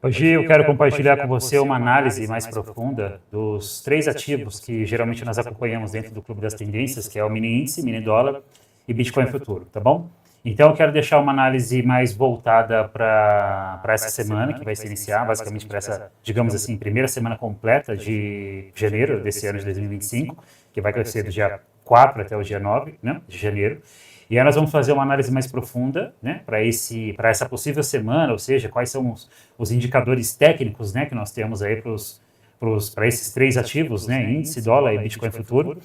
Hoje eu quero compartilhar com você uma análise mais profunda dos três ativos que geralmente nós acompanhamos dentro do Clube das Tendências, que é o mini índice, mini dólar e Bitcoin futuro, tá bom? Então eu quero deixar uma análise mais voltada para essa semana, que vai se iniciar, basicamente para essa, digamos assim, primeira semana completa de janeiro desse ano de 2025, que vai crescer do dia 4 até o dia 9, né, de janeiro. E aí nós vamos fazer uma análise mais profunda, né, para essa possível semana, ou seja, quais são os indicadores técnicos, né, que nós temos aí para esses três ativos, né, índice, dólar e Bitcoin futuro.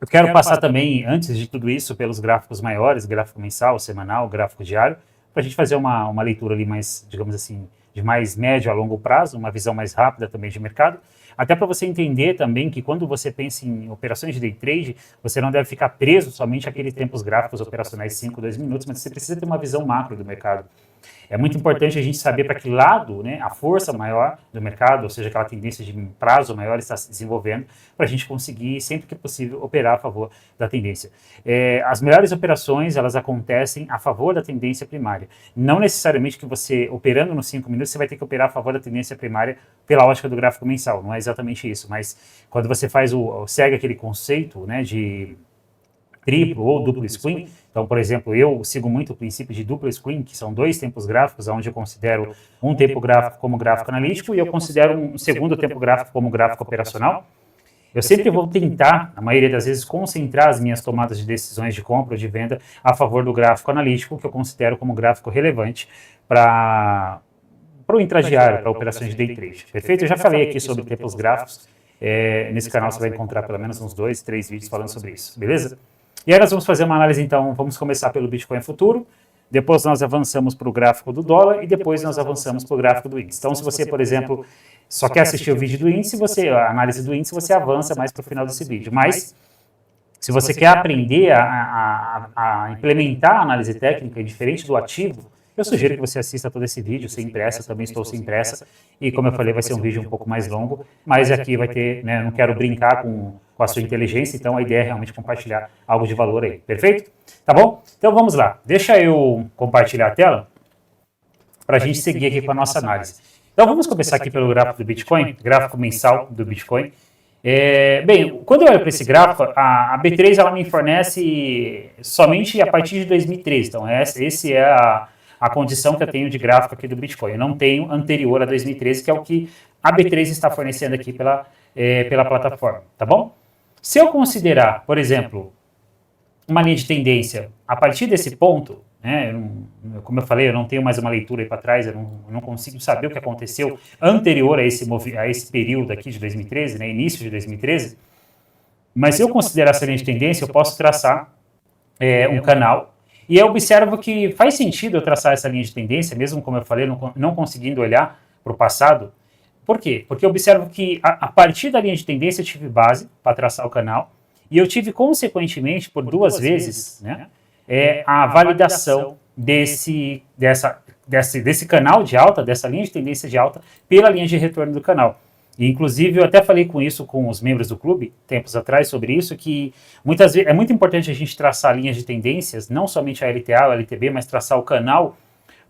Eu quero passar também, antes de tudo isso, pelos gráficos maiores, gráfico mensal, semanal, gráfico diário, para a gente fazer uma leitura ali mais, digamos assim, de mais médio a longo prazo, uma visão mais rápida também de mercado. Até para você entender também que quando você pensa em operações de day trade, você não deve ficar preso somente àqueles tempos gráficos operacionais 5, 2 minutos, mas você precisa ter uma visão macro do mercado. É muito importante a gente saber para que lado, né, a força maior do mercado, ou seja, aquela tendência de prazo maior está se desenvolvendo, para a gente conseguir, sempre que possível, operar a favor da tendência. As melhores operações, elas acontecem a favor da tendência primária. Não necessariamente que você, operando nos 5 minutos, você vai ter que operar a favor da tendência primária pela ótica do gráfico mensal. Não é exatamente isso, mas quando você segue aquele conceito, né, de triplo ou duplo screen. Então, por exemplo, eu sigo muito o princípio de duplo screen, que são dois tempos gráficos, onde eu considero um tempo gráfico como gráfico analítico e eu considero um segundo tempo gráfico como gráfico operacional. Eu sempre vou tentar, na maioria das vezes, concentrar as minhas tomadas de decisões de compra ou de venda a favor do gráfico analítico, que eu considero como gráfico relevante para o intradiário, para operações de day trade. Perfeito? Eu já falei aqui sobre tempos gráficos. Nesse canal você vai encontrar pelo menos uns 2, 3 vídeos falando sobre isso, beleza? E aí nós vamos fazer uma análise, então, vamos começar pelo Bitcoin futuro, depois nós avançamos para o gráfico do dólar e depois nós avançamos para o gráfico do índice. Então, se você, por exemplo, só quer assistir o vídeo do índice, a análise do índice, você avança mais para o final desse vídeo. Mas, se você quer aprender a implementar a análise técnica diferente do ativo, eu sugiro que você assista todo esse vídeo sem pressa, também estou sem pressa, e como eu falei, vai ser um vídeo um pouco mais longo, mas aqui vai ter, né, eu não quero brincar com a sua inteligência, então a ideia é realmente compartilhar algo de valor aí, perfeito? Tá bom? Então vamos lá, deixa eu compartilhar a tela para a gente seguir aqui com a nossa análise. Então vamos começar aqui pelo gráfico do Bitcoin, gráfico mensal do Bitcoin. Bem, quando eu olho para esse gráfico, a B3 ela me fornece somente a partir de 2013, então esse é a condição que eu tenho de gráfico aqui do Bitcoin. Eu não tenho anterior a 2013, que é o que a B3 está fornecendo aqui pela plataforma, tá bom? Se eu considerar, por exemplo, uma linha de tendência a partir desse ponto, né, como eu falei, eu não tenho mais uma leitura aí para trás, eu não consigo saber o que aconteceu anterior a esse período aqui de 2013, né, início de 2013, mas se eu considerar essa linha de tendência, eu posso traçar um canal. E eu observo que faz sentido eu traçar essa linha de tendência, mesmo como eu falei, não conseguindo olhar para o passado. Por quê? Porque eu observo que a partir da linha de tendência eu tive base para traçar o canal e eu tive, consequentemente, por duas vezes, né, a validação desse canal de alta, dessa linha de tendência de alta, pela linha de retorno do canal. E, inclusive, eu até falei com isso com os membros do clube, tempos atrás, sobre isso, que muitas vezes é muito importante a gente traçar linhas de tendências, não somente a LTA ou a LTB, mas traçar o canal,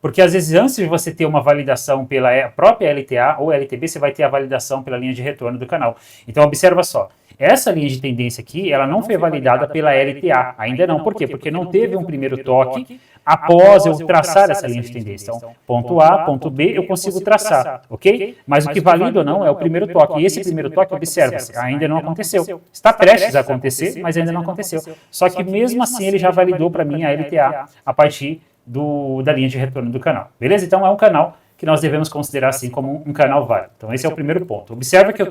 porque às vezes antes de você ter uma validação pela própria LTA ou LTB, você vai ter a validação pela linha de retorno do canal. Então, observa só, essa linha de tendência aqui, ela não foi validada pela LTA, ainda não. Por quê? Porque não teve um primeiro toque após eu traçar essa linha de tendência. Então, ponto A, ponto B, eu consigo traçar, ok? Mas o que valida ou não é o primeiro toque. E esse primeiro toque, observa, ainda não aconteceu. Está prestes a acontecer, mas ainda não aconteceu. Só que mesmo assim ele já validou para mim a LTA a partir da linha de retorno do canal, beleza? Então é um canal que nós devemos considerar assim como um canal válido. Então esse é o primeiro ponto. Observa que eu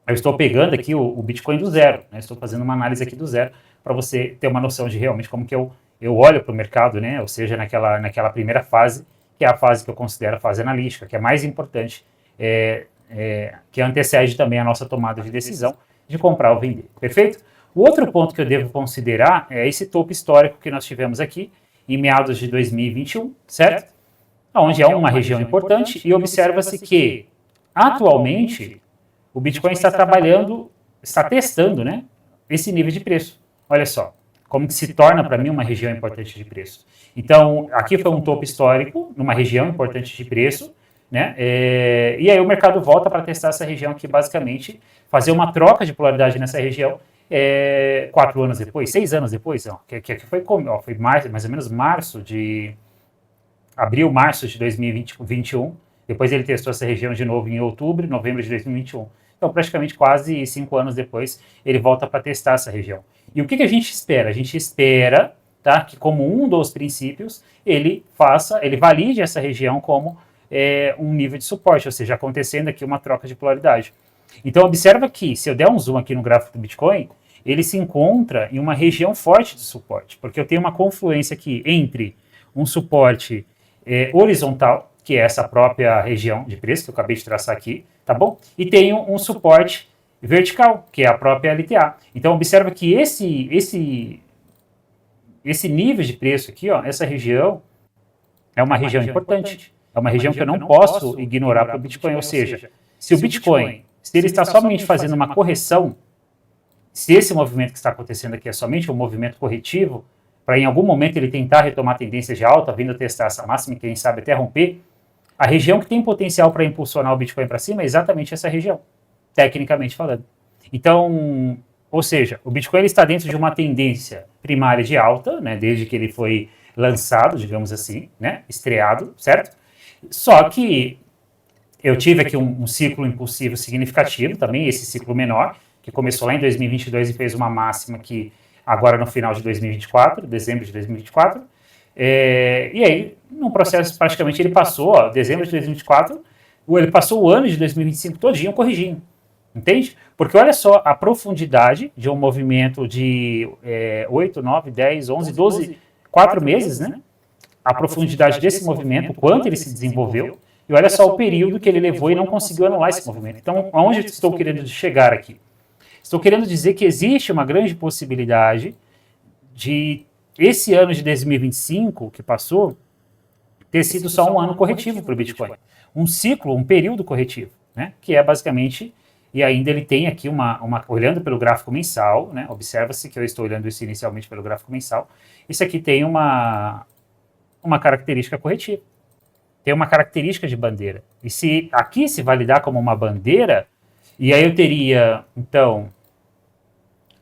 estou pegando aqui o Bitcoin do zero, né? Estou fazendo uma análise aqui do zero para você ter uma noção de realmente como que eu olho para o mercado, né? Ou seja, naquela primeira fase, que é a fase que eu considero a fase analítica, que é mais importante, que antecede também a nossa tomada de decisão de comprar ou vender, perfeito? O outro ponto que eu devo considerar é esse topo histórico que nós tivemos aqui, em meados de 2021, certo? Onde é uma região importante e observa-se que, atualmente, o Bitcoin está testando, né, esse nível de preço. Olha só, como que se torna para mim uma região importante de preço. Então, aqui foi um topo histórico, numa região importante de preço, né? E aí o mercado volta para testar essa região aqui, basicamente, fazer uma troca de polaridade nessa região 4 anos depois, 6 anos depois, ó, que foi mais ou menos abril, março de 2021. Depois ele testou essa região de novo em outubro, novembro de 2021. Então, praticamente quase 5 anos depois, ele volta para testar essa região. E o que a gente espera? A gente espera, tá, que como um dos princípios, ele valide essa região como um nível de suporte, ou seja, acontecendo aqui uma troca de polaridade. Então, observa que, se eu der um zoom aqui no gráfico do Bitcoin, ele se encontra em uma região forte de suporte, porque eu tenho uma confluência aqui entre um suporte horizontal, que é essa própria região de preço que eu acabei de traçar aqui, tá bom? E tenho um suporte vertical, que é a própria LTA. Então, observa que esse nível de preço aqui, ó, essa região, é uma região importante. É uma região que eu não posso ignorar para o Bitcoin. Ou seja, se o Bitcoin, se ele está somente fazendo uma correção, se esse movimento que está acontecendo aqui é somente um movimento corretivo, para em algum momento ele tentar retomar tendência de alta, vindo testar essa máxima e quem sabe até romper, a região que tem potencial para impulsionar o Bitcoin para cima é exatamente essa região, tecnicamente falando. Então, ou seja, o Bitcoin ele está dentro de uma tendência primária de alta, né, desde que ele foi lançado, digamos assim, né, estreado, certo? Só que eu tive aqui um ciclo impulsivo significativo também, esse ciclo menor, que começou lá em 2022 e fez uma máxima que agora no final de 2024, dezembro de 2024, e aí, num processo, praticamente ele passou, ó, dezembro de 2024, ele passou o ano de 2025 todinho corrigindo, entende? Porque olha só a profundidade de um movimento de 8, 9, 10, 11, 12, 4 meses, né? A profundidade desse movimento, quanto ele se desenvolveu, e olha só o período que ele levou e não conseguiu anular esse movimento. Então, aonde estou querendo chegar aqui? Estou querendo dizer que existe uma grande possibilidade de esse ano de 2025 que passou ter sido só um ano corretivo para o Bitcoin. Um ciclo, um período corretivo, né? Que é basicamente, e ainda ele tem aqui olhando pelo gráfico mensal, né? Observa-se que eu estou olhando isso inicialmente pelo gráfico mensal, isso aqui tem uma característica corretiva. Tem uma característica de bandeira. E se aqui se validar como uma bandeira, e aí eu teria, então,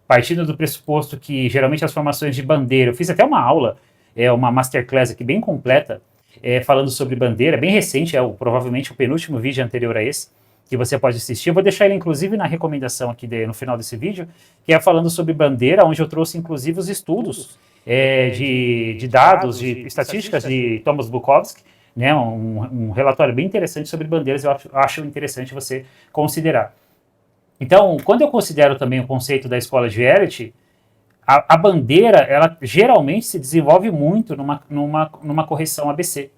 partindo do pressuposto que geralmente as formações de bandeira, eu fiz até uma aula, uma masterclass aqui bem completa, falando sobre bandeira, bem recente, provavelmente o penúltimo vídeo anterior a esse, que você pode assistir. Eu vou deixar ele inclusive na recomendação aqui no final desse vídeo, que é falando sobre bandeira, onde eu trouxe inclusive os estudos de dados, de estatísticas de Thomas Bukowski, né, um relatório bem interessante sobre bandeiras, eu acho interessante você considerar. Então, quando eu considero também o conceito da escola de Verity, a bandeira, ela geralmente se desenvolve muito numa correção ABC.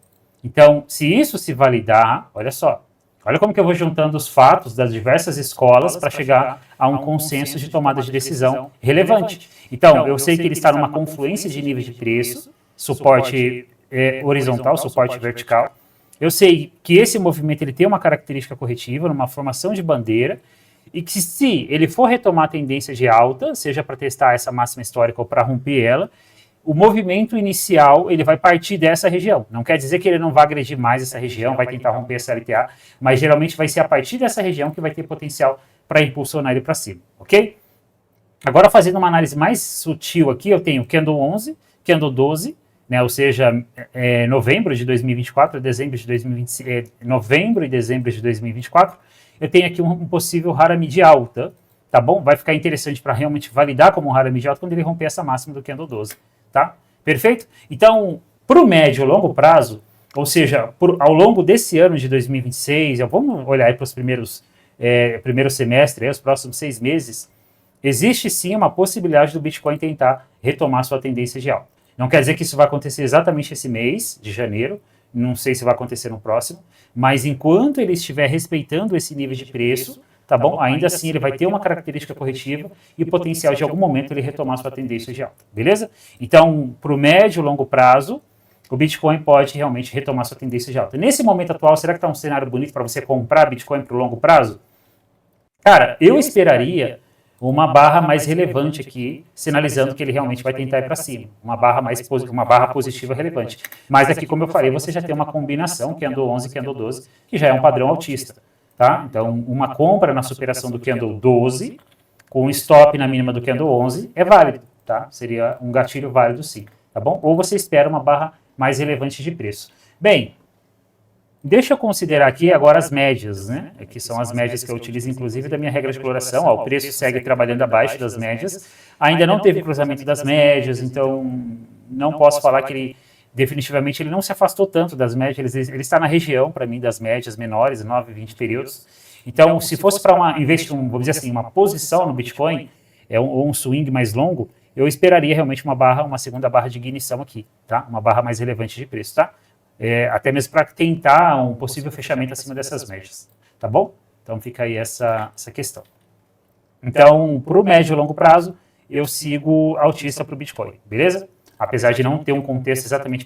Então, se isso se validar, olha só, olha como que eu vou juntando os fatos das diversas escolas para chegar a um consenso de tomada de decisão relevante. Então, eu sei que ele está numa confluência de níveis de preço, suporte horizontal, suporte vertical. Eu sei que esse movimento ele tem uma característica corretiva, numa formação de bandeira, e que se ele for retomar a tendência de alta, seja para testar essa máxima histórica ou para romper ela, o movimento inicial ele vai partir dessa região. Não quer dizer que ele não vai agredir mais essa região, vai tentar romper essa LTA, mas geralmente vai ser a partir dessa região que vai ter potencial para impulsionar ele para cima, ok? Agora, fazendo uma análise mais sutil aqui, eu tenho Candle 11, Candle 12, né, ou seja, novembro de 2024, novembro e dezembro de 2024, eu tenho aqui um possível Harami de alta, tá bom? Vai ficar interessante para realmente validar como um Harami de alta quando ele romper essa máxima do Candle 12, tá? Perfeito? Então, para o médio e longo prazo, ou seja, ao longo desse ano de 2026, vamos olhar aí para os primeiro semestre, os próximos 6 meses, existe sim uma possibilidade do Bitcoin tentar retomar sua tendência de alta. Não quer dizer que isso vai acontecer exatamente esse mês de janeiro, não sei se vai acontecer no próximo, mas enquanto ele estiver respeitando esse nível de preço, tá bom? Ainda assim ele vai ter uma característica corretiva e potencial de algum momento ele retomar sua tendência de alta, beleza? Então, para o médio e longo prazo, o Bitcoin pode realmente retomar sua tendência de alta. Nesse momento atual, será que está um cenário bonito para você comprar Bitcoin para o longo prazo? Cara, eu esperaria uma barra mais relevante aqui, sinalizando que ele realmente vai tentar ir para cima. Uma barra positiva relevante. Mas aqui, como eu falei, você já tem uma combinação, candle 11 e candle 12, que já é um padrão altista. Tá? Então, uma compra na superação do candle 12, com um stop na mínima do candle 11, é válido. Tá? Seria um gatilho válido sim. Tá bom? Ou você espera uma barra mais relevante de preço. Bem, deixa eu considerar aqui agora as médias, né? Que são as médias que eu utilizo, inclusive, da minha regra de exploração. Ó, o preço segue trabalhando abaixo das médias. Ainda não teve cruzamento das médias, então não posso falar que ele, definitivamente, ele não se afastou tanto das médias. Ele está na região, para mim, das médias menores, 9, 20 períodos. Então, se fosse para vamos dizer assim, uma posição no Bitcoin, ou um swing mais longo, eu esperaria realmente uma segunda barra de ignição aqui, tá? Uma barra mais relevante de preço, tá? Até mesmo para tentar um possível fechamento acima dessas médias, tá bom? Então fica aí essa questão. Então, para o médio e longo prazo, eu sigo altista para o Bitcoin, beleza? Apesar de não ter um contexto exatamente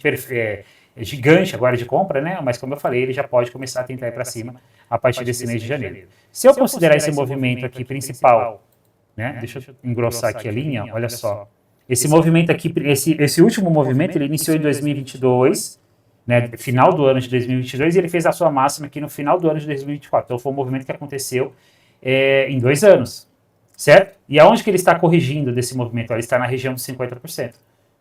gigante agora de compra, né? Mas como eu falei, ele já pode começar a tentar ir para cima a partir desse mês de janeiro. Se eu considerar esse movimento aqui principal, né? Deixa eu engrossar aqui a linha, olha só. Esse movimento aqui, esse último movimento, ele iniciou em 2022, né, final do ano de 2022, e ele fez a sua máxima aqui no final do ano de 2024. Então, foi um movimento que aconteceu em 2 anos, certo? E aonde que ele está corrigindo desse movimento? Ele está na região dos 50%.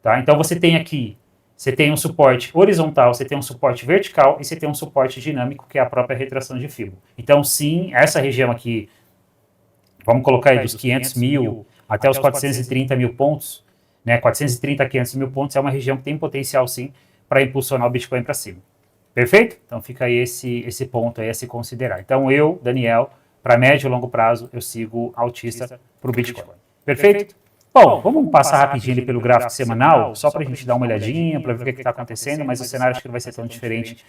Tá? Então, você tem um suporte horizontal, você tem um suporte vertical e você tem um suporte dinâmico, que é a própria retração de Fibo. Então, sim, essa região aqui, vamos colocar aí dos 500 mil até os 430 mil pontos, né, 430 a 500 mil pontos, é uma região que tem potencial, sim, para impulsionar o Bitcoin para cima. Perfeito? Então fica aí esse ponto aí a se considerar. Então eu, Daniel, para médio e longo prazo, eu sigo altista para o Bitcoin. Perfeito? Bom, vamos passar rapidinho ali pelo gráfico semanal, só para a gente dar uma olhadinha, para ver o que está acontecendo, mas o cenário acho que não vai ser tão diferente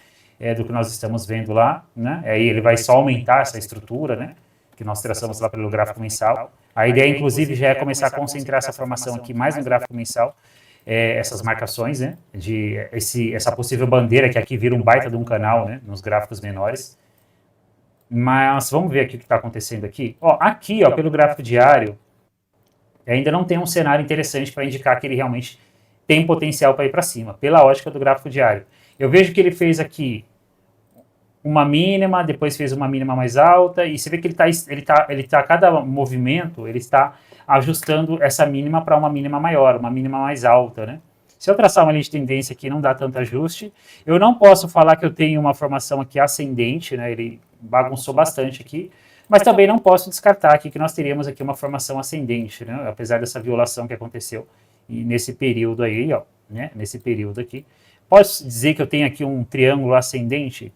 do que nós estamos vendo lá, né? Aí ele vai só aumentar essa estrutura, né, que nós traçamos lá pelo gráfico mensal. A ideia, inclusive, já é começar a concentrar essa formação aqui mais no gráfico mensal, essas marcações, né, essa possível bandeira, que aqui vira um baita de um canal, né, nos gráficos menores. Mas vamos ver aqui o que está acontecendo aqui. Ó, aqui, ó, pelo gráfico diário, ainda não tem um cenário interessante para indicar que ele realmente tem potencial para ir para cima, pela ótica do gráfico diário. Eu vejo que ele fez aqui uma mínima, depois fez uma mínima mais alta, e você vê que ele tá cada movimento, ele está ajustando essa mínima para uma mínima maior, uma mínima mais alta, né? Se eu traçar uma linha de tendência aqui, não dá tanto ajuste. Eu não posso falar que eu tenho uma formação aqui ascendente, né? Ele bagunçou bastante aqui, mas também não posso descartar aqui que nós teríamos aqui uma formação ascendente, né? Apesar dessa violação que aconteceu nesse período aí, ó, né? Nesse período aqui. Posso dizer que eu tenho aqui um triângulo ascendente?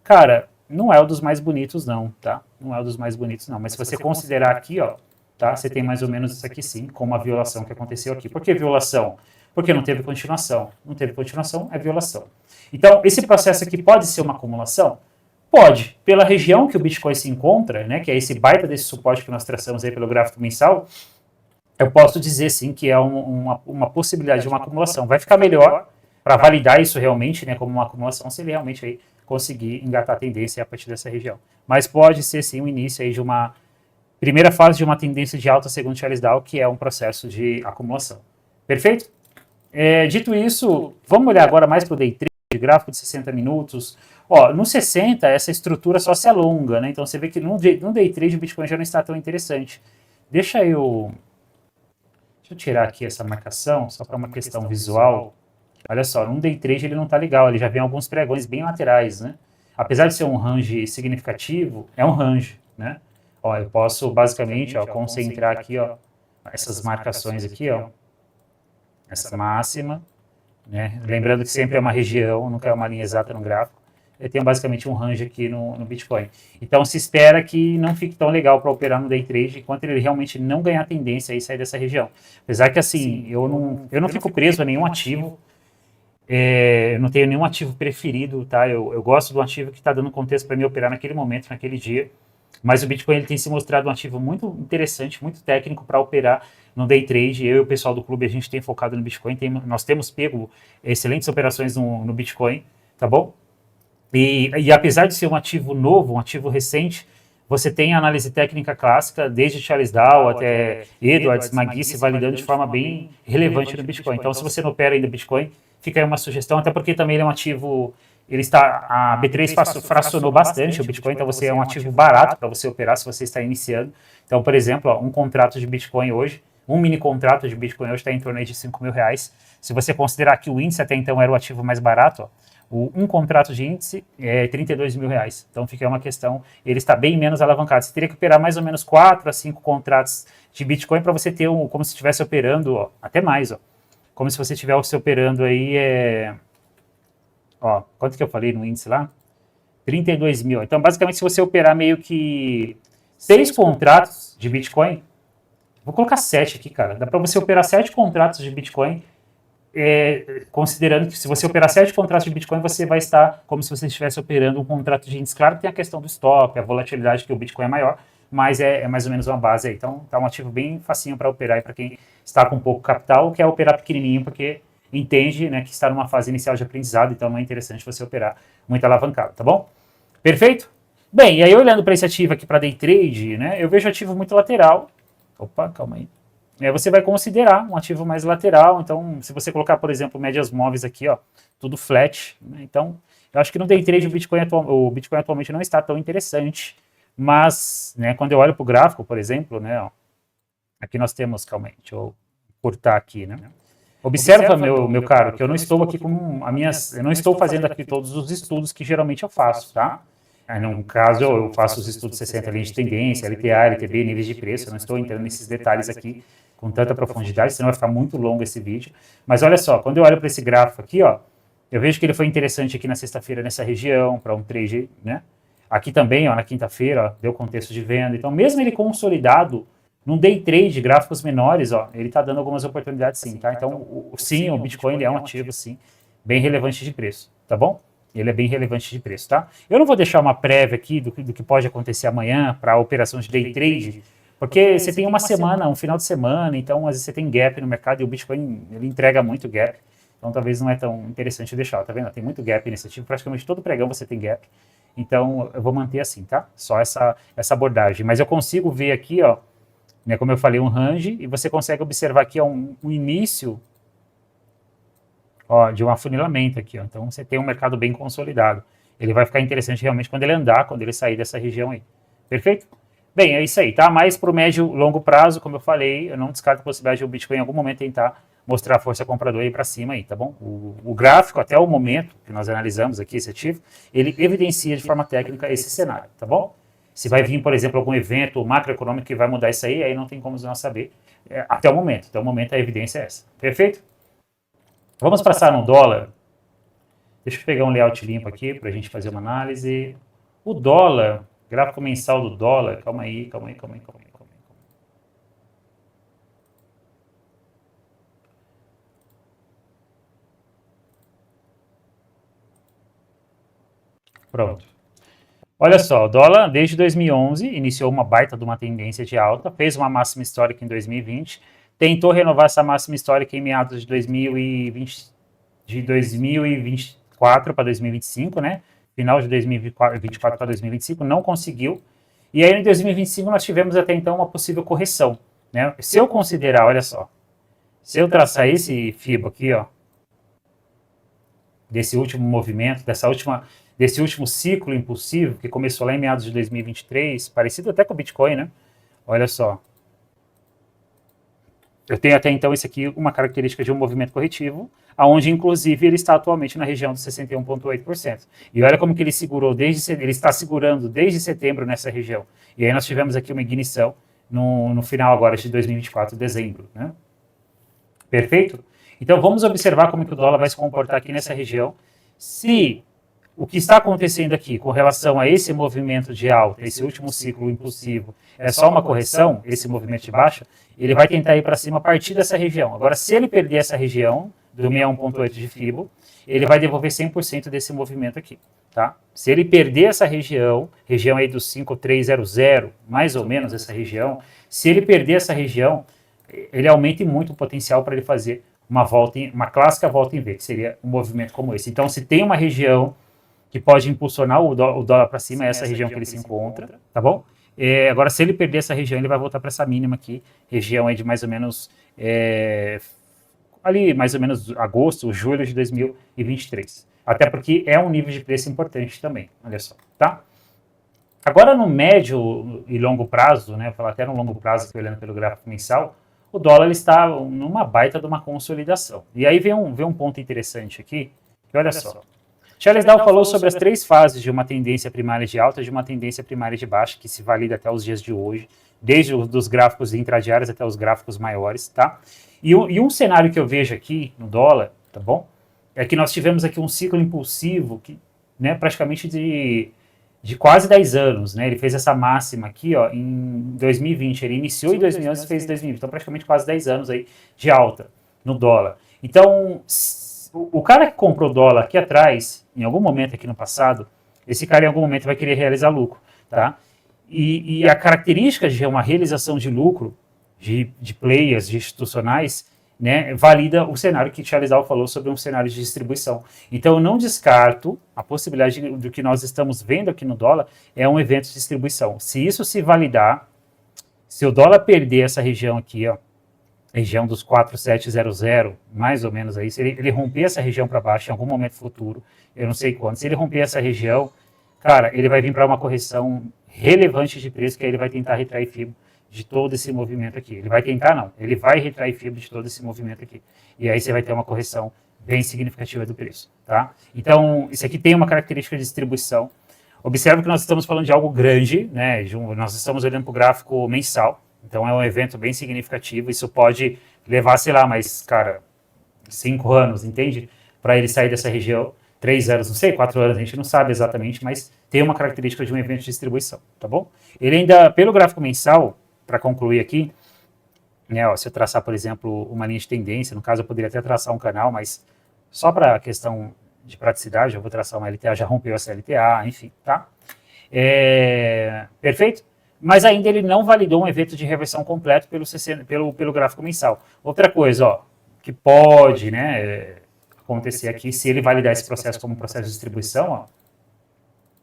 Cara, não é o dos mais bonitos não, tá? Não é o dos mais bonitos não, mas se você considerar aqui, ó, tá? Você tem mais ou menos isso aqui sim, com uma violação que aconteceu aqui. Por que violação? Porque não teve continuação. Não teve continuação, é violação. Então, esse processo aqui pode ser uma acumulação? Pode. Pela região que o Bitcoin se encontra, né, que é esse baita desse suporte que nós traçamos aí pelo gráfico mensal, eu posso dizer sim que é uma possibilidade de uma acumulação. Vai ficar melhor para validar isso realmente, né, como uma acumulação, se ele realmente aí conseguir engatar a tendência a partir dessa região. Mas pode ser sim o início aí de uma primeira fase de uma tendência de alta segundo Charles Dow, que é um processo de acumulação. Perfeito? Dito isso, vamos olhar agora mais para o Day Trade, gráfico de 60 minutos. Ó, no 60, essa estrutura só se alonga, né? Então você vê que no Day Trade o Bitcoin já não está tão interessante. Deixa eu tirar aqui essa marcação, só para uma questão visual. Olha só, no Day Trade ele não está legal, ele já vem alguns pregões bem laterais, né? Apesar de ser um range significativo, é um range, né? Ó, eu posso basicamente, ó, concentrar aqui, ó, essas marcações aqui, ó, essa máxima, né? Lembrando que sempre é uma região, nunca é uma linha exata no gráfico. Eu tenho basicamente um range aqui no Bitcoin. Então se espera que não fique tão legal para operar no Day Trade enquanto ele realmente não ganhar tendência e sair dessa região. Apesar que assim, eu não fico preso a nenhum ativo. Eu não tenho nenhum ativo preferido, tá? Eu gosto do ativo que está dando contexto para mim operar naquele momento, naquele dia. Mas o Bitcoin ele tem se mostrado um ativo muito interessante, muito técnico para operar no Day Trade. Eu e o pessoal do clube, a gente tem focado no Bitcoin. Nós temos pego excelentes operações no Bitcoin, tá bom? E apesar de ser um ativo novo, um ativo recente, você tem a análise técnica clássica, desde Charles Dow até Edwards, McGee, se validando de forma bem relevante no Bitcoin. Então, se você não opera ainda Bitcoin, fica aí uma sugestão, até porque também ele é um ativo, a B3 fracionou bastante o Bitcoin, então você é um ativo barato para você operar se você está iniciando. Então, por exemplo, um contrato de Bitcoin hoje, um mini contrato de Bitcoin hoje está em torno de R$5.000. Se você considerar que o índice até então era o ativo mais barato, um contrato de índice é R$32.000. Então fica uma questão, ele está bem menos alavancado. Você teria que operar mais ou menos 4 a 5 contratos de Bitcoin para você ter como se estivesse operando, até mais, como se você estivesse operando aí, quanto que eu falei no índice lá? 32 mil. Então basicamente se você operar meio que 6 contratos de Bitcoin, vou colocar 7 aqui, cara, dá para você operar 7 contratos de Bitcoin, considerando que se você operar 7 contratos de Bitcoin, você vai estar como se você estivesse operando um contrato de índice. Claro que tem a questão do stop, a volatilidade, que o Bitcoin é maior, mas é mais ou menos uma base aí. Então, tá um ativo bem facinho para operar, e para quem está com pouco capital, quer operar pequenininho, porque entende, né, que está numa fase inicial de aprendizado, então não é interessante você operar muito alavancado, tá bom? Perfeito? Bem, e aí olhando para esse ativo aqui para day trade, né, eu vejo ativo muito lateral. Opa, calma aí. Você vai considerar um ativo mais lateral, então se você colocar, por exemplo, médias móveis aqui, tudo flat, né? Então eu acho que no day trade o Bitcoin atualmente não está tão interessante, mas, né, quando eu olho para o gráfico, por exemplo, né, aqui nós temos, calma aí, deixa eu cortar aqui, né? Observa, meu caro, que eu não estou aqui com eu não estou fazendo aqui todos os estudos que geralmente eu faço, tá? No caso, eu faço os estudos 60 linhas de tendência, LTA, LTB, níveis de preço, eu não estou entrando nesses detalhes aqui com tanta profundidade, senão vai ficar muito longo esse vídeo. Mas olha só, quando eu olho para esse gráfico aqui, eu vejo que ele foi interessante aqui na sexta-feira nessa região, para um trade, né? Aqui também, na quinta-feira, deu contexto de venda. Então, mesmo ele consolidado, num day trade, gráficos menores, ele está dando algumas oportunidades sim, tá? Então, sim, o Bitcoin ele é um ativo, sim, bem relevante de preço, tá bom? Ele é bem relevante de preço, tá? Eu não vou deixar uma prévia aqui do que pode acontecer amanhã para a operação de day trade, porque você tem uma semana, um final de semana, então às vezes você tem gap no mercado e o Bitcoin ele entrega muito gap, então talvez não é tão interessante deixar, tá vendo? Tem muito gap nesse ativo, praticamente todo pregão você tem gap, então eu vou manter assim, tá? Só essa abordagem, mas eu consigo ver aqui, né, como eu falei, um range, e você consegue observar aqui um início de um afunilamento aqui, então você tem um mercado bem consolidado. Ele vai ficar interessante realmente quando ele andar, quando ele sair dessa região aí. Perfeito? Bem, é isso aí, tá? Mas para o médio e longo prazo, como eu falei, eu não descarto a possibilidade de o Bitcoin em algum momento tentar mostrar a força compradora aí para cima aí, tá bom? O gráfico, até o momento que nós analisamos aqui esse ativo, ele evidencia de forma técnica esse cenário, tá bom? Se vai vir, por exemplo, algum evento macroeconômico que vai mudar isso aí não tem como nós saber até o momento. Até o momento a evidência é essa. Perfeito? Vamos passar no dólar. Deixa eu pegar um layout limpo aqui para a gente fazer uma análise. O dólar, gráfico mensal do dólar, calma aí. Pronto. Olha só, o dólar desde 2011 iniciou uma baita de uma tendência de alta, fez uma máxima histórica em 2020, tentou renovar essa máxima histórica em meados de 2024 para 2025, né? Final de 2024 para 2025, não conseguiu. E aí em 2025 nós tivemos até então uma possível correção, né? Se eu considerar, olha só, se eu traçar esse FIBO aqui, desse último movimento, desse último ciclo impulsivo, que começou lá em meados de 2023, parecido até com o Bitcoin, né? Olha só. Eu tenho até então esse aqui uma característica de um movimento corretivo, aonde inclusive ele está atualmente na região de 61,8%. E olha como que ele segurou ele está segurando desde setembro nessa região. E aí nós tivemos aqui uma ignição no final agora de 2024, dezembro, né? Perfeito? Então vamos observar como que o dólar vai se comportar aqui nessa região. Se o que está acontecendo aqui com relação a esse movimento de alta, esse último ciclo impulsivo, é só uma correção, esse movimento de baixa, ele vai tentar ir para cima a partir dessa região. Agora, se ele perder essa região, do 61,8 de FIBO, ele vai devolver 100% desse movimento aqui, tá? Se ele perder essa região aí do 5,300, mais ou menos essa região, se ele perder essa região, ele aumenta muito o potencial para ele fazer uma clássica volta em V, que seria um movimento como esse. Então, se tem uma região que pode impulsionar o dólar para cima, é essa região que ele se encontra, tá bom? Agora, se ele perder essa região, ele vai voltar para essa mínima aqui, região aí de mais ou menos ali mais ou menos agosto, julho de 2023. Até porque é um nível de preço importante também, olha só, tá? Agora no médio e longo prazo, né, vou falar até no longo prazo, aqui, olhando pelo gráfico mensal, o dólar ele está numa baita de uma consolidação. E aí vem um ponto interessante aqui, que olha só. Charles Dow falou sobre as 3 fases de uma tendência primária de alta e de uma tendência primária de baixa, que se valida até os dias de hoje, desde os gráficos intradiários até os gráficos maiores, tá? E um cenário que eu vejo aqui no dólar, tá bom? É que nós tivemos aqui um ciclo impulsivo, que, né, praticamente de quase 10 anos, né? Ele fez essa máxima aqui, ó, em 2020. Ele iniciou em 2011 e fez em 2020. Então, praticamente quase 10 anos aí de alta no dólar. Então, o cara que comprou dólar aqui atrás, em algum momento aqui no passado, esse cara em algum momento vai querer realizar lucro, tá? E a característica de uma realização de lucro de players, de institucionais, né, valida o cenário que Charles Dow falou sobre um cenário de distribuição. Então, eu não descarto a possibilidade do que nós estamos vendo aqui no dólar é um evento de distribuição. Se isso se validar, se o dólar perder essa região aqui, ó, região dos 4,700, mais ou menos aí, se ele romper essa região para baixo em algum momento futuro, eu não sei quando, se ele romper essa região, cara, ele vai vir para uma correção relevante de preço, que aí ele vai tentar retrair fibra de todo esse movimento aqui. Ele vai tentar, não. Ele vai retrair fibra de todo esse movimento aqui. E aí você vai ter uma correção bem significativa do preço, tá? Então, isso aqui tem uma característica de distribuição. Observe que nós estamos falando de algo grande, né? Nós estamos olhando para o gráfico mensal. Então, é um evento bem significativo. Isso pode levar, sei lá, mais, cara, 5 anos, entende? Para ele sair dessa região. 3 anos, não sei, 4 anos, a gente não sabe exatamente, mas tem uma característica de um evento de distribuição, tá bom? Ele ainda, pelo gráfico mensal, para concluir aqui, né, ó, se eu traçar, por exemplo, uma linha de tendência, no caso eu poderia até traçar um canal, mas só para questão de praticidade, eu vou traçar uma LTA, já rompeu essa LTA, enfim, tá? Perfeito? Mas ainda ele não validou um evento de reversão completo pelo gráfico mensal. Outra coisa, ó, que pode, né, acontecer aqui, se ele validar esse processo como um processo de distribuição, ó,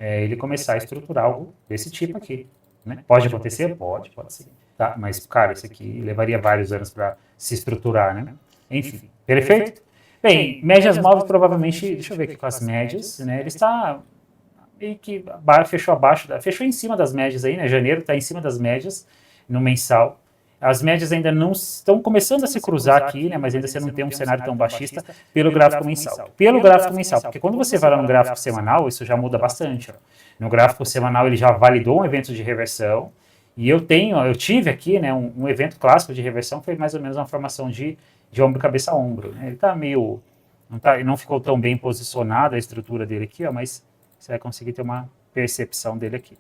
ele começar a estruturar algo desse tipo aqui. Né? Pode acontecer? Pode ser. Tá? Mas, cara, isso aqui levaria vários anos para se estruturar, né? Enfim, perfeito? Bem, médias móveis provavelmente, deixa eu ver aqui com as médias, né? Ele está meio que fechou em cima das médias aí, né? Janeiro está em cima das médias no mensal. As médias ainda não estão começando a se cruzar aqui, né? Mas ainda você não tem um cenário tão baixista pelo gráfico mensal. Pelo gráfico mensal, porque quando você vai lá no gráfico semanal, isso já muda bastante. Ó. No gráfico semanal ele já validou um evento de reversão. E eu tive aqui, né, um evento clássico de reversão, que foi mais ou menos uma formação de ombro, cabeça, ombro. Né? Ele está meio... não ficou tão bem posicionado a estrutura dele aqui, ó, mas você vai conseguir ter uma percepção dele aqui.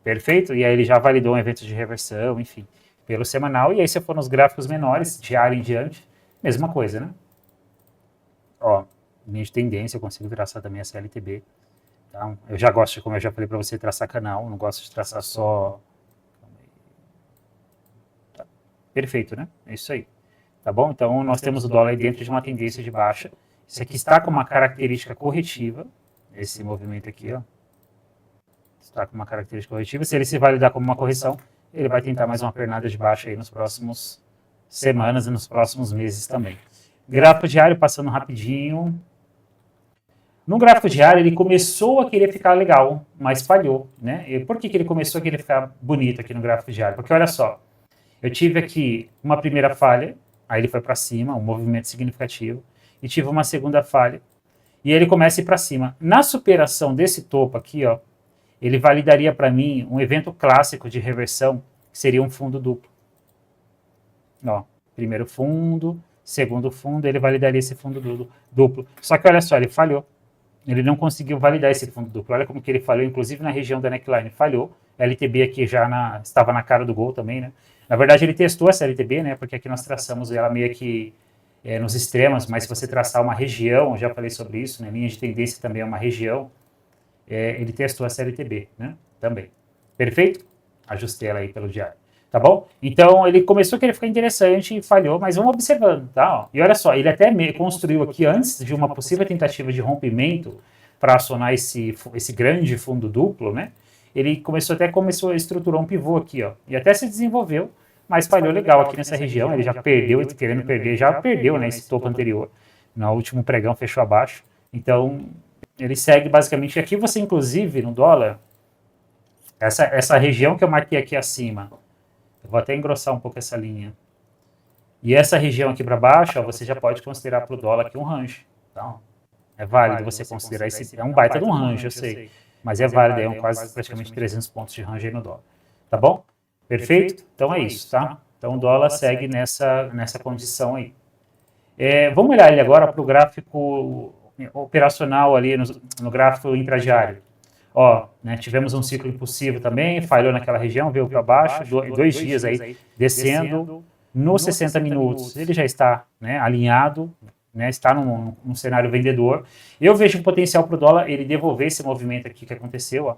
Perfeito? E aí ele já validou um evento de reversão, enfim, pelo semanal. E aí se for nos gráficos menores, diário em diante, mesma coisa, né? Ó, linha de tendência, eu consigo traçar também essa LTB. Então, eu já gosto, como eu já falei para você, traçar canal, não gosto de traçar só... Tá. Perfeito, né? É isso aí. Tá bom? Então, nós temos o dólar aí dentro de uma tendência de baixa. Isso aqui está com uma característica corretiva, esse movimento aqui, ó. Está com uma característica corretiva. Se ele se validar como uma correção, ele vai tentar mais uma pernada de baixa aí nos próximos semanas e nos próximos meses também. Gráfico diário, passando rapidinho. No gráfico diário, ele começou a querer ficar legal, mas falhou, né? E por que ele começou a querer ficar bonito aqui no gráfico diário? Porque olha só, eu tive aqui uma primeira falha, aí ele foi para cima, um movimento significativo, e tive uma segunda falha, e ele começa a ir para cima. Na superação desse topo aqui, ó, ele validaria para mim um evento clássico de reversão, que seria um fundo duplo. Ó, primeiro fundo, segundo fundo, ele validaria esse fundo duplo. Só que olha só, ele falhou. Ele não conseguiu validar esse fundo duplo. Olha como que ele falhou, inclusive na região da neckline. falhou. A LTB aqui já estava na cara do gol também, né? Na verdade, ele testou essa LTB, né? Porque aqui nós traçamos ela meio que nos extremos, mas se você traçar uma região, eu já falei sobre isso, né? Linha de tendência também é uma região. Ele testou essa LTB, né? Também. Perfeito? Ajustei ela aí pelo diário. Tá bom? Então, ele começou a querer ficar interessante e falhou, mas vamos observando, tá? Ó. E olha só, ele até construiu aqui, antes de uma possível tentativa de rompimento para acionar esse grande fundo duplo, né? ele começou a estruturar um pivô aqui, ó, e até se desenvolveu, mas falhou legal aqui nessa região, ele já perdeu, querendo perder, já perdeu, né, esse topo anterior, no último pregão fechou abaixo, então ele segue basicamente, aqui você inclusive no dólar, essa região que eu marquei aqui acima, eu vou até engrossar um pouco essa linha, e essa região aqui para baixo, ó, você já pode considerar para o dólar aqui um range, então é válido você considerar esse, é um baita de um range, eu sei, mas é válido, é quase praticamente 300 pontos de range aí no dólar, tá bom? Perfeito? Então é isso, tá? Então o dólar segue nessa condição aí. Vamos olhar ele agora para o gráfico operacional ali, no gráfico intradiário. Ó, né, tivemos um ciclo impulsivo também, falhou naquela região, veio para baixo, 2 dias aí descendo, nos 60 minutos ele já está, né, alinhado, né, está num cenário vendedor. Eu vejo um potencial para o dólar ele devolver esse movimento aqui que aconteceu, ó.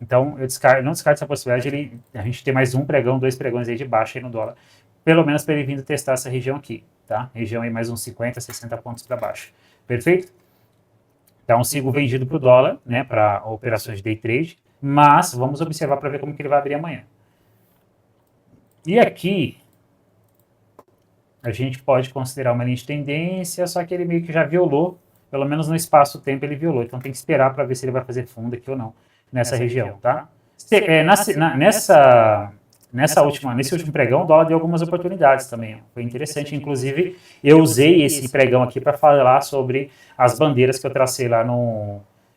Então, não descarto essa possibilidade de a gente ter mais um pregão, 2 pregões aí de baixa aí no dólar. Pelo menos para ele vindo testar essa região aqui, tá? Região aí mais uns 50, 60 pontos para baixo. Perfeito? Então, sigo vendido para o dólar, né? Para operações de day trade. Mas, vamos observar para ver como que ele vai abrir amanhã. E aqui, a gente pode considerar uma linha de tendência, só que ele meio que já violou, pelo menos no espaço-tempo ele violou. Então, tem que esperar para ver se ele vai fazer fundo aqui ou não. Nessa região, tá? Nesse último pregão, o dólar deu algumas oportunidades também. Foi interessante, inclusive, eu usei esse pregão aqui para falar sobre as bandeiras que eu tracei lá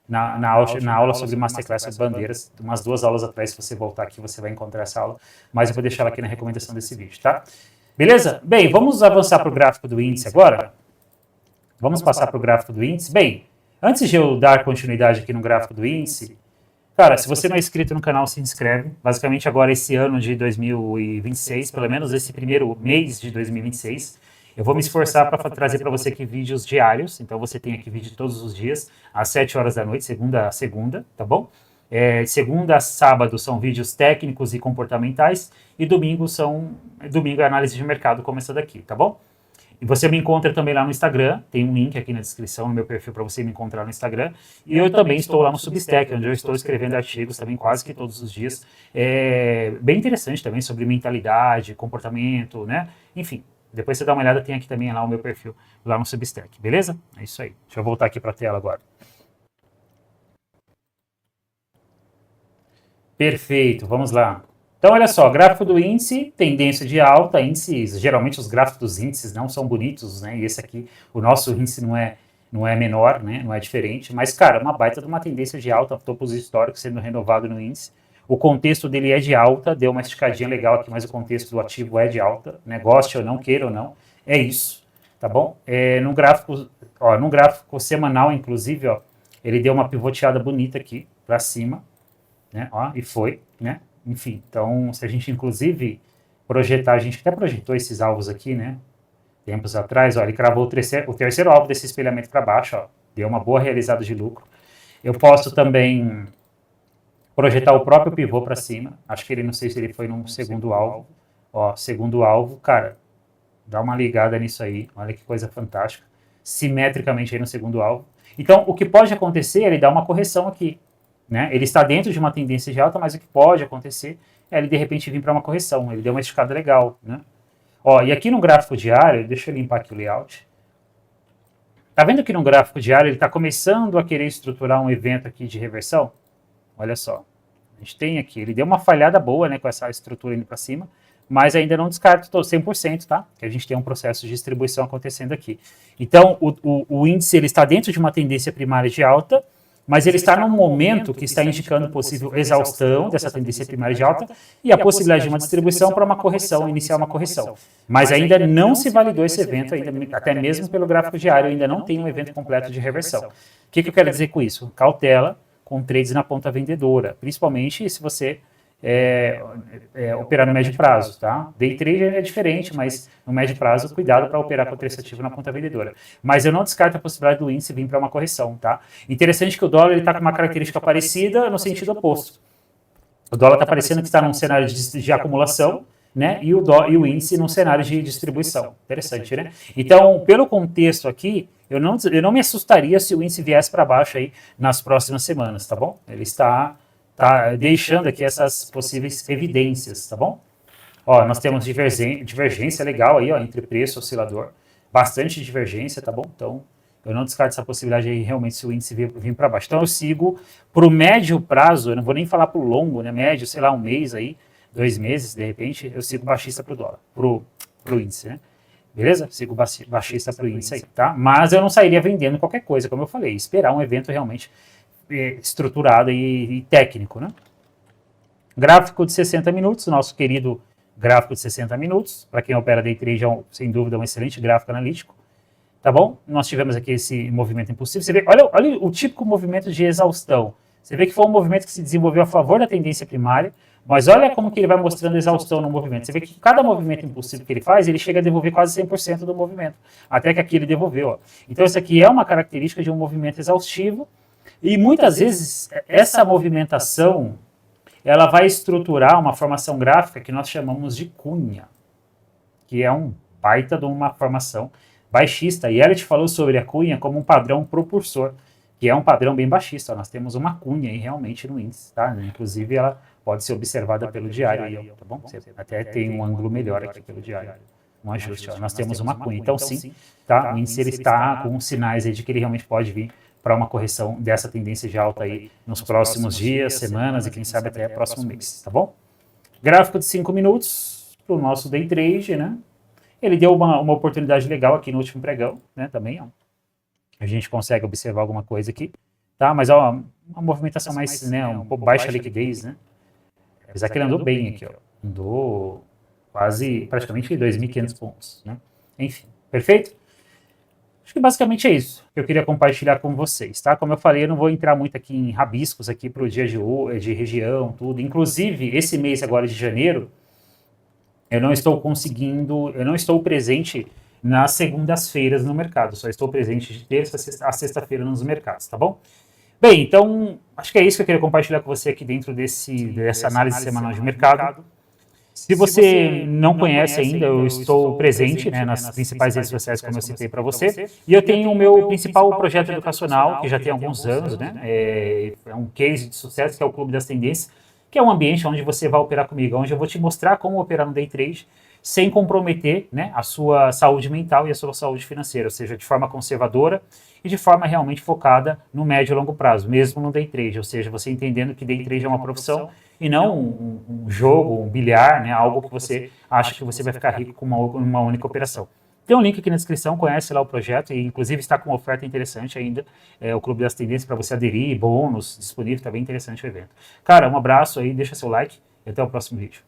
na aula sobre Masterclass sobre bandeiras, umas 2 aulas atrás, se você voltar aqui, você vai encontrar essa aula, mas eu vou deixar ela aqui na recomendação desse vídeo, tá? Beleza? Bem, vamos avançar para o gráfico do índice agora? Vamos passar para o gráfico do índice? Bem, antes de eu dar continuidade aqui no gráfico do índice, cara, se você não é inscrito no canal, se inscreve. Basicamente agora esse ano de 2026, pelo menos esse primeiro mês de 2026, eu vou me esforçar para trazer para você aqui vídeos diários. Então você tem aqui vídeo todos os dias, às 7 horas da noite, segunda a segunda, tá bom? Segunda a sábado são vídeos técnicos e comportamentais, e domingo é análise de mercado como essa daqui, tá bom? E você me encontra também lá no Instagram, tem um link aqui na descrição, no meu perfil, para você me encontrar no Instagram. E eu também estou lá no Substack, onde eu estou escrevendo artigos também quase que todos os dias. Bem interessante também sobre mentalidade, comportamento, né? Enfim, depois você dá uma olhada, tem aqui também lá o meu perfil, lá no Substack, beleza? É isso aí. Deixa eu voltar aqui para a tela agora. Perfeito, vamos lá. Então, olha só, gráfico do índice, tendência de alta, índices, geralmente os gráficos dos índices não são bonitos, né? E esse aqui, o nosso índice não é menor, né? Não é diferente, mas, cara, uma baita de uma tendência de alta, topos históricos sendo renovado no índice. O contexto dele é de alta, deu uma esticadinha legal aqui, mas o contexto do ativo é de alta, né? Goste ou não, queira ou não, é isso, tá bom? No gráfico semanal, inclusive, ó, ele deu uma pivoteada bonita aqui, para cima, né? Ó, e foi, né? Enfim, então, se a gente, inclusive, projetar, a gente até projetou esses alvos aqui, né? Tempos atrás, ó, ele cravou o terceiro alvo desse espelhamento para baixo, ó, deu uma boa realizada de lucro. Eu posso também projetar o próprio pivô para cima, acho que ele, não sei se ele foi num segundo alvo, ó, segundo alvo, cara, dá uma ligada nisso aí, olha que coisa fantástica, simetricamente aí no segundo alvo. Então, o que pode acontecer é ele dar uma correção aqui, né? Ele está dentro de uma tendência de alta, mas o que pode acontecer é ele de repente vir para uma correção, ele deu uma esticada legal, né? Ó, e aqui no gráfico diário, deixa eu limpar aqui o layout. Tá vendo que no gráfico diário ele está começando a querer estruturar um evento aqui de reversão? Olha só, a gente tem aqui, ele deu uma falhada boa, né, com essa estrutura indo para cima, mas ainda não descarto 100%, tá? Que a gente tem um processo de distribuição acontecendo aqui. Então, o índice ele está dentro de uma tendência primária de alta, mas ele está num momento que está indicando possível exaustão dessa tendência primária de alta e a possibilidade de uma distribuição para uma correção, iniciar uma correção. Mas ainda não se validou esse evento, ainda, até mesmo pelo gráfico diário, ainda não tem um evento completo de reversão. O que eu quero dizer com isso? Cautela com trades na ponta vendedora, principalmente se você operar no médio prazo, tá? Day trade é diferente, mas no médio prazo, cuidado para operar com o preço ativo na ponta vendedora. Mas eu não descarto a possibilidade do índice vir para uma correção, tá? Interessante que o dólar está com uma característica parecida no sentido oposto. O dólar está parecendo que está num cenário de acumulação, né? E o índice num cenário de distribuição. Interessante, né? Então, pelo contexto aqui, eu não me assustaria se o índice viesse para baixo aí nas próximas semanas, tá bom? Ele está tá deixando aqui essas possíveis evidências, tá bom? Ó, nós temos divergência legal aí, ó, entre preço e oscilador. Bastante divergência, tá bom? Então, eu não descarto essa possibilidade aí, realmente, se o índice vir para baixo. Então, eu sigo pro médio prazo, eu não vou nem falar pro longo, né? Médio, sei lá, um mês aí, 2 meses, de repente, eu sigo baixista pro dólar, pro índice, né? Beleza? Sigo baixista pro índice aí, tá? Mas eu não sairia vendendo qualquer coisa, como eu falei. Esperar um evento realmente estruturado e técnico, né? Gráfico de 60 minutos, nosso querido gráfico de 60 minutos. Para quem opera day trade, sem dúvida, um excelente gráfico analítico. Tá bom? Nós tivemos aqui esse movimento impulsivo. Você vê, olha o típico movimento de exaustão. Você vê que foi um movimento que se desenvolveu a favor da tendência primária, mas olha como que ele vai mostrando exaustão no movimento. Você vê que cada movimento impulsivo que ele faz, ele chega a devolver quase 100% do movimento, até que aqui ele devolveu. Ó. Então, isso aqui é uma característica de um movimento exaustivo, e muitas vezes essa movimentação ela vai estruturar uma formação gráfica que nós chamamos de cunha, que é um baita de uma formação baixista. E ela te falou sobre a cunha como um padrão propulsor, que é um padrão bem baixista. Nós temos uma cunha aí realmente no índice, tá? Inclusive ela pode ser observada pelo diário aí, tá bom? Você até tem um ângulo melhor aqui pelo diário, um ajuste. Ó. Nós temos uma cunha. Então sim, tá? O índice ele está com sinais aí de que ele realmente pode vir para uma correção dessa tendência de alta aí nos próximos dias, semanas e quem sabe até próximo mês, tá bom? Gráfico de 5 minutos para o nosso day trade, né? Ele deu uma oportunidade legal aqui no último pregão, né? Também, ó. A gente consegue observar alguma coisa aqui, tá? Mas, ó, uma movimentação mais, né? Um pouco baixa liquidez, né? Apesar que ele andou bem aqui, ó. Andou quase, praticamente 2.500 pontos, né? Enfim, perfeito? Acho que basicamente é isso que eu queria compartilhar com vocês, tá? Como eu falei, eu não vou entrar muito aqui em rabiscos aqui para o dia de região, tudo. Inclusive, esse mês agora de janeiro, eu não estou presente nas segundas-feiras no mercado, só estou presente de terça a sexta-feira nos mercados, tá bom? Bem, então, acho que é isso que eu queria compartilhar com você aqui dentro dessa análise semanal de mercado. Se você não conhece ainda, eu estou presente, né, nas principais redes sociais, como eu citei para você, e eu tenho o meu principal projeto educacional, que já tem alguns anos, né, é um case de sucesso, que é o Clube das Tendências, que é um ambiente onde você vai operar comigo, onde eu vou te mostrar como operar no day trade, sem comprometer, né, a sua saúde mental e a sua saúde financeira, ou seja, de forma conservadora e de forma realmente focada no médio e longo prazo, mesmo no day trade, ou seja, você entendendo que day trade é uma profissão e não um jogo, um bilhar, né, algo que você acha que você vai ficar rico com uma única operação. Tem um link aqui na descrição, conhece lá o projeto e inclusive está com uma oferta interessante ainda, o Clube das Tendências para você aderir, bônus disponível, está bem interessante o evento. Cara, um abraço aí, deixa seu like e até o próximo vídeo.